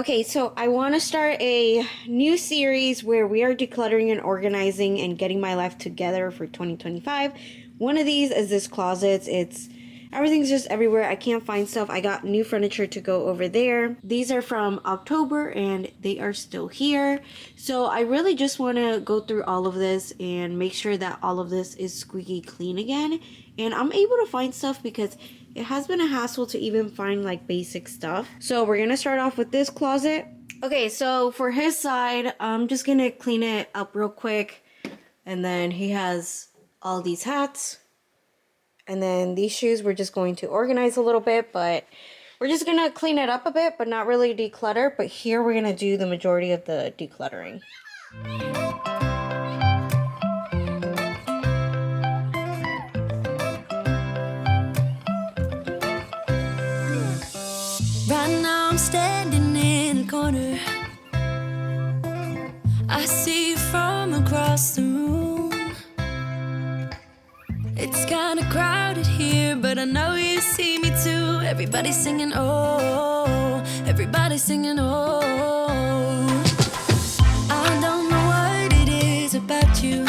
Okay, so I want to start a new series where we are decluttering and organizing and getting my life together for 2025. One of these is this closet. Everything's just everywhere. I can't find stuff. I got new furniture to go over there. These are from October and they are still here. So I really just want to go through all of this and make sure that all of this is squeaky clean again. And I'm able to find stuff because it has been a hassle to even find like basic stuff. So we're gonna start off with this closet. Okay, so for his side, I'm just gonna clean it up real quick. And then he has all these hats. And then these shoes we're just going to organize a little bit, but we're just gonna clean it up a bit, but not really declutter. But here we're gonna do the majority of the decluttering. Right now I'm standing in a corner. I see you from across the room. It's kinda crowded here, but I know you see me too. Everybody's singing, oh, everybody's singing, oh. I don't know what it is about you.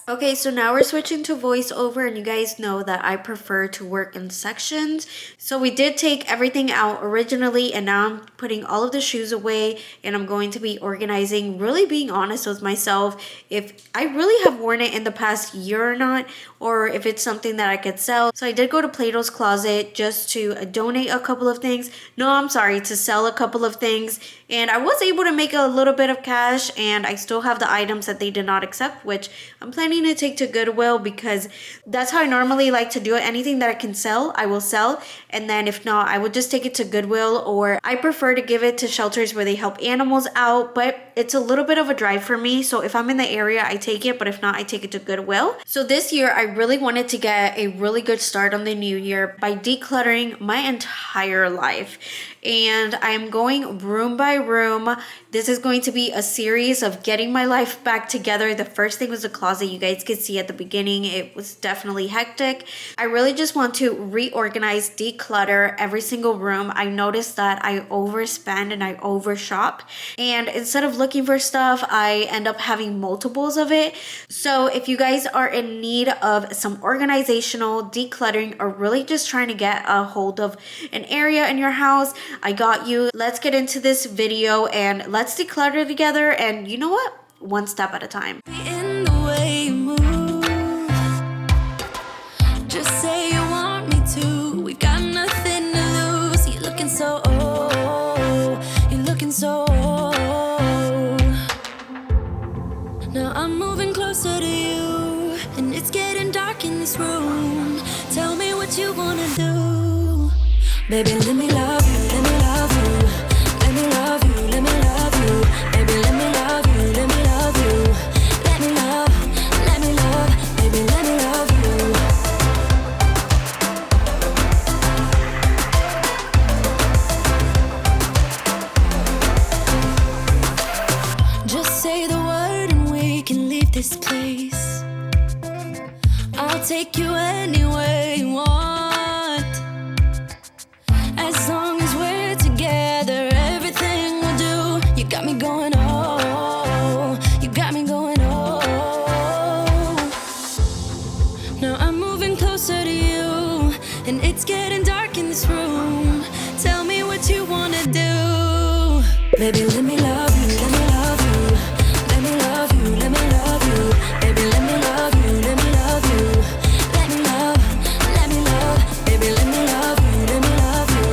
Okay, so now we're switching to voiceover, and you guys know that I prefer to work in sections. So we did take everything out originally, and now I'm putting all of the shoes away, and I'm going to be organizing, really being honest with myself, if I really have worn it in the past year or not, or if it's something that I could sell. So I did go to Plato's Closet just to donate a couple of things. No, I'm sorry, to sell a couple of things. And I was able to make a little bit of cash, and I still have the items that they did not accept, which I'm planning to take to Goodwill because that's how I normally like to do it. Anything that I can sell, I will sell. And then if not, I would just take it to Goodwill, or I prefer to give it to shelters where they help animals out, but it's a little bit of a drive for me. So if I'm in the area, I take it, but if not, I take it to Goodwill. So this year, I really wanted to get a really good start on the new year by decluttering my entire life. And I'm going room by room. This is going to be a series of getting my life back together. The first thing was the closet. You guys could see at the beginning, it was definitely hectic. I really just want to reorganize, declutter every single room. I noticed that I overspend and I overshop. And instead of looking for stuff, I end up having multiples of it. So if you guys are in need of some organizational decluttering, or really just trying to get a hold of an area in your house, I got you. Let's get into this video and let's declutter together. And you know what? One step at a time. In the way you move, just say you want me to. We've got nothing to lose. You're looking so old. You're looking so old. Now I'm moving closer to you, and it's getting dark in this room. Tell me what you wanna do. Baby, let me love you, let me love you. Let me love you, let me love you. Baby, let me love you, let me love you. Let me love, baby, let me love you. Just say the word and we can leave this place. I'll take you anywhere you want. As long as we're together, everything we'll do. You got me going, oh, you got me going, oh. Now I'm moving closer to you, and it's getting dark in this room. Tell me what you wanna do. Baby, let me love you, let me love you. Let me love you, let me love you. Baby, let me love you, let me love you. Let me love, baby, let me love you, let me love you.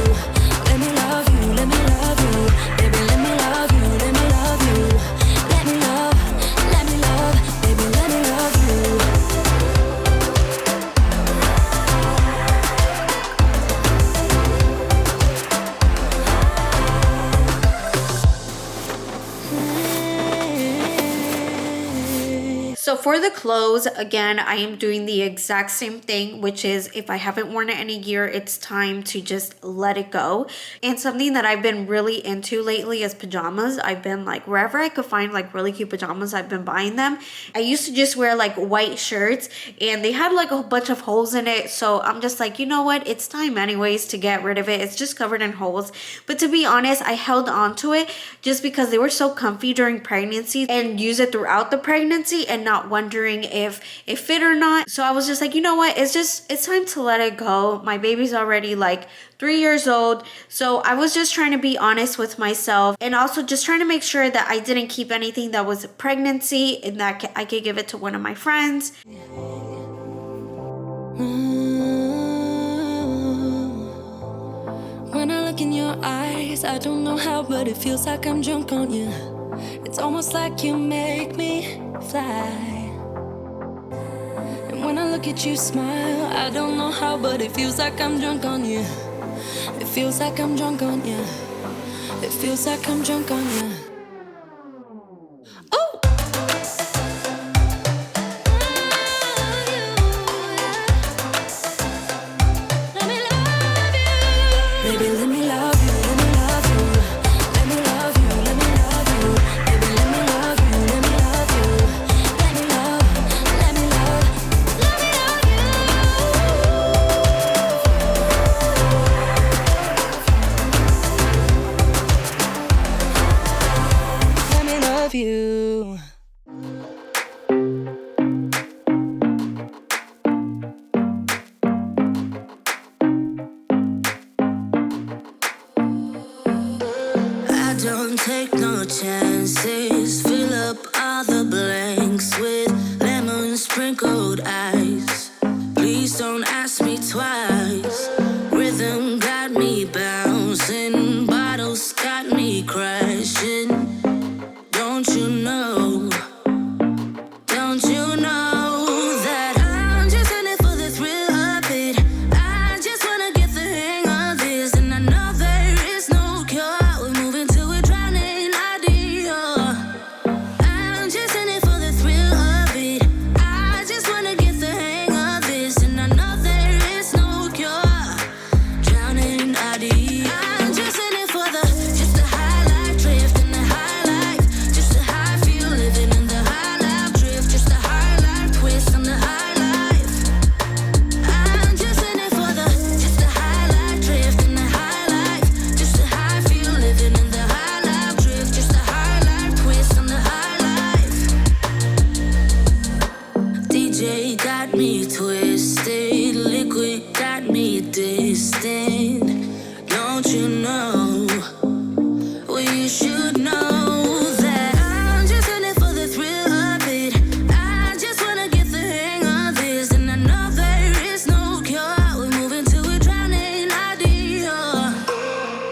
Let me love you, let me love you. Baby, let me love you, let me love you. Let me love, baby, let me love you. for the clothes, again, I am doing the exact same thing, which is if I haven't worn it in a year, it's time to just let it go. And something that I've been really into lately is pajamas. I've been like, wherever I could find like really cute pajamas, I've been buying them. I used to just wear like white shirts and they had like a bunch of holes in it. So I'm just like, you know what? It's time anyways to get rid of it. It's just covered in holes. But to be honest, I held on to it just because they were so comfy during pregnancy and use it throughout the pregnancy and not wondering if it fit or not. So I was just like, you know what? It's time to let it go. My baby's already like 3 years old. So I was just trying to be honest with myself and also just trying to make sure that I didn't keep anything that was pregnancy and that I could give it to one of my friends. When I look in your eyes, I don't know how, but it feels like I'm drunk on you. It's almost like you make me fly. And when I look at you smile, I don't know how, but it feels like I'm drunk on you. It feels like I'm drunk on you. It feels like I'm drunk on you. Oh! Baby, let me love you, let me love you. Let me love you, let me love you. Baby, let me love you, let me love you. Let me love, let me love, let me love you. Let me love you. Don't take no chances. Fill up all the blanks with lemon sprinkled ice. Please don't ask me twice. Rhythm got me bouncing. Bottles got me crashing. Don't you know? Don't you know that I'm just in it for the thrill of it? I just wanna get the hang of this, and I know there is no cure. Got me twisted, liquid got me distant. Don't you know? Well, you should know that I'm just in it for the thrill of it. I just wanna get the hang of this, and I know there is no cure. We're moving to a drowning idea.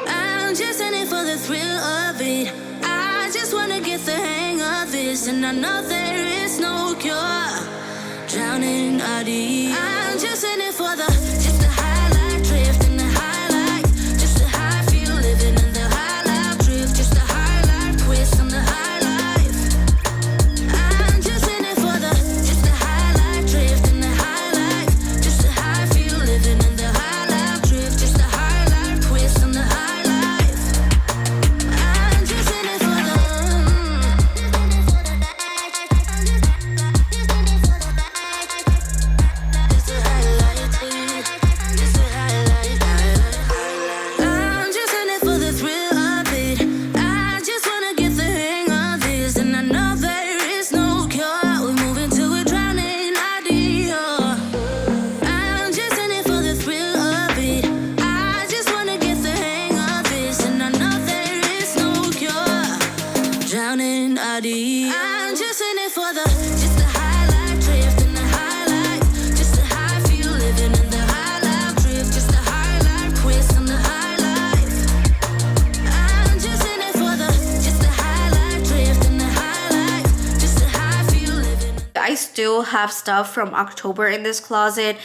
I'm just in it for the thrill of it. I just wanna get the hang of this, and I know there is no cure. Drowning idea. I'm just in it for the just the highlight drift in the highlight, just the high feel living in the highlight drift, just the highlight twist on the highlight. I'm just in it for the just the highlight drift in the highlight, just the high feel living in the highlight drift, just the highlight twist on the highlight. I'm just in it for the I'm just in it for the just the highlight drift in the highlight, just the high feel living in the highlight drift, just the highlight twist on the highlight. I'm just in it for the just the highlight drift in the highlight, just the high feel living. I still have stuff from October in this closet.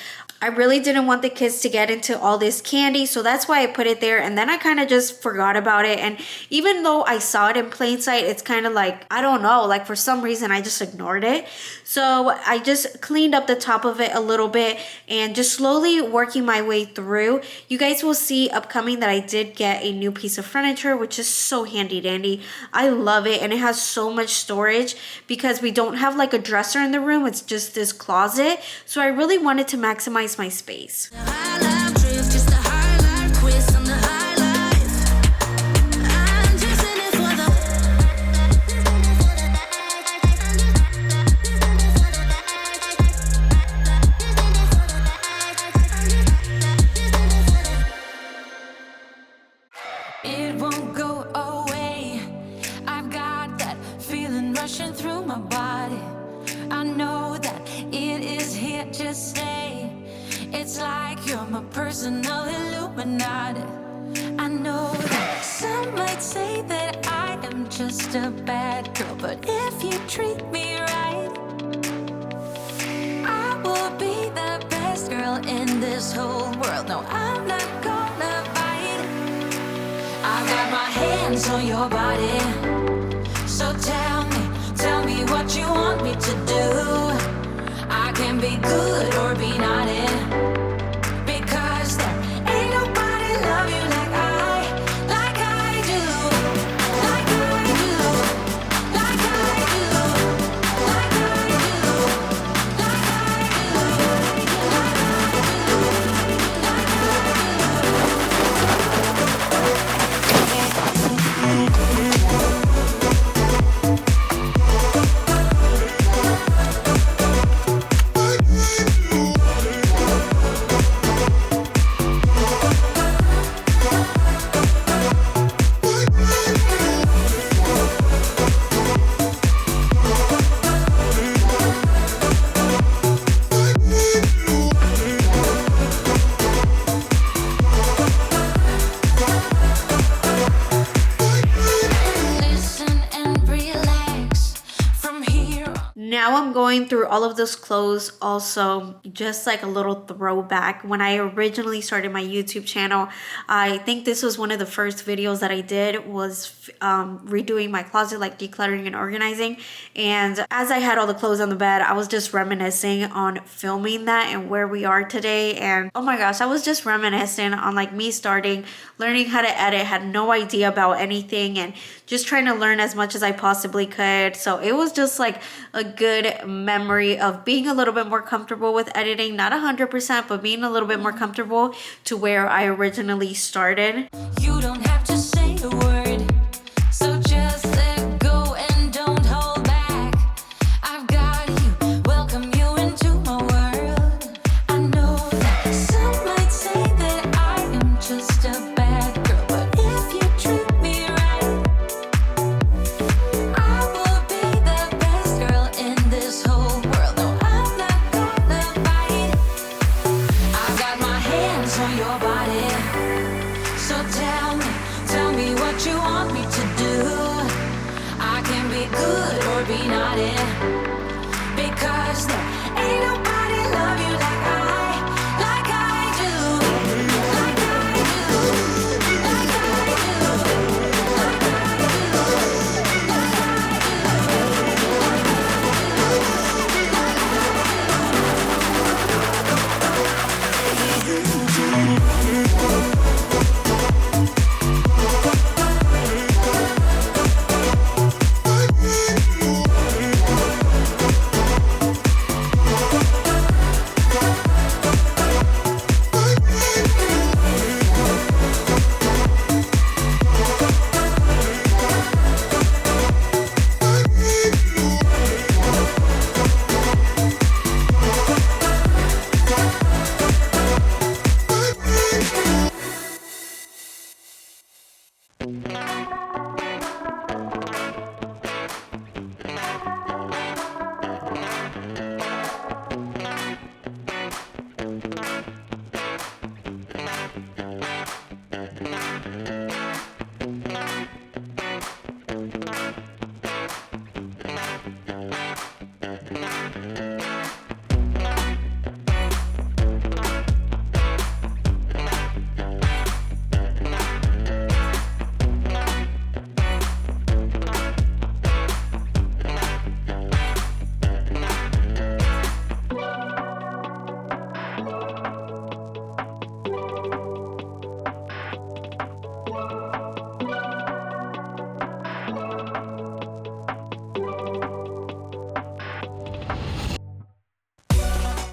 I really didn't want the kids to get into all this candy, so that's why I put it there. And then I kind of just forgot about it. And even though I saw it in plain sight, it's kind of like, I don't know, like for some reason I just ignored it. So I just cleaned up the top of it a little bit and just slowly working my way through. You guys will see upcoming that I did get a new piece of furniture, which is so handy dandy. I love it, and it has so much storage because we don't have like a dresser in the room. It's just this closet. So I really wanted to maximize my space. It won't go away. I've got that feeling rushing through my body. I know that it is here to stay. It's like you're my personal Illuminati. I know that some might say that I am just a bad girl, but if you treat me right, I will be the best girl in this whole world. No, I'm not gonna bite. I got my hands on your body. So tell me what you want me to do. I can be good or be naughty, because there ain't nobody love you like I do, like I do, like I do, like I do, like I do, Now I'm going through all of those clothes also, just like a little throwback. When I originally started my YouTube channel, I think this was one of the first videos that I did, was redoing my closet, like decluttering and organizing. And as I had all the clothes on the bed, I was just reminiscing on filming that and where we are today. And oh my gosh, I was just reminiscing on like me starting, learning how to edit, had no idea about anything, and just trying to learn as much as I possibly could. So it was just like a good memory of being a little bit more comfortable with editing, not 100%, but being a little bit more comfortable to where I originally started. You don't have to say a word, so just let go and don't hold back. I've got you, welcome you into my world. I know that some might say that I am just a bad girl, but if you treat me right, I will be the best girl in this whole world. No, I'm not gonna bite. I've got my hands on your body, so tell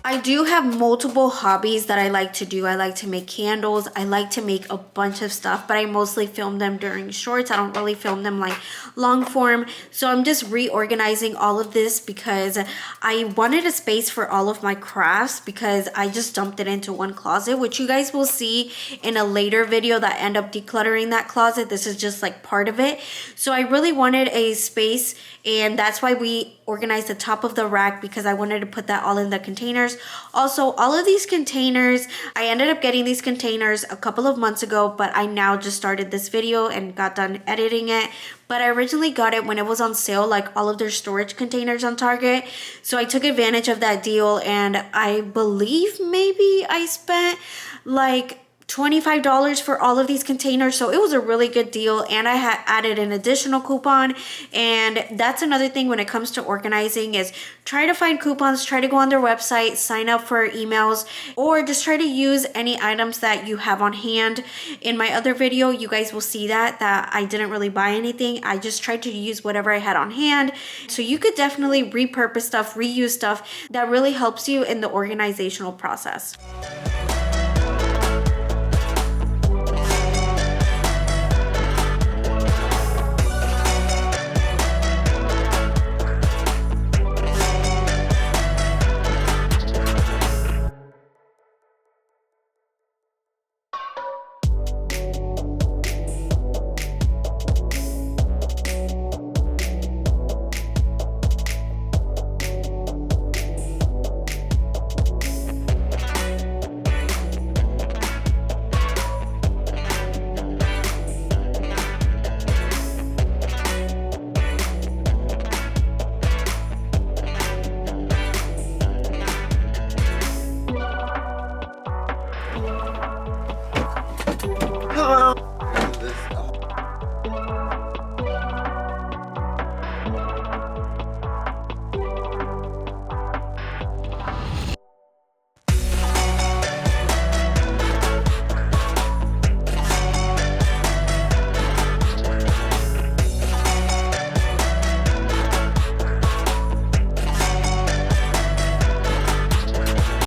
I do have multiple hobbies that I like to do. I like to make candles. I like to make a bunch of stuff, but I mostly film them during shorts. I don't really film them like long form. So I'm just reorganizing all of this because I wanted a space for all of my crafts because I just dumped it into one closet, which you guys will see in a later video that end up decluttering that closet. This is just like part of it. So I really wanted a space, and that's why we organized the top of the rack, because I wanted to put that all in the containers. Also, all of these containers, I ended up getting these containers a couple of months ago, but I now just started this video and got done editing it. But I originally got it when it was on sale, like all of their storage containers on Target. So I took advantage of that deal, and I believe maybe I spent like $25 for all of these containers. So it was a really good deal, and I had added an additional coupon. And that's another thing when it comes to organizing, is try to find coupons, try to go on their website, sign up for emails, or just try to use any items that you have on hand. In my other video, you guys will see that I didn't really buy anything. I just tried to use whatever I had on hand. So you could definitely repurpose stuff, reuse stuff. That really helps you in the organizational process.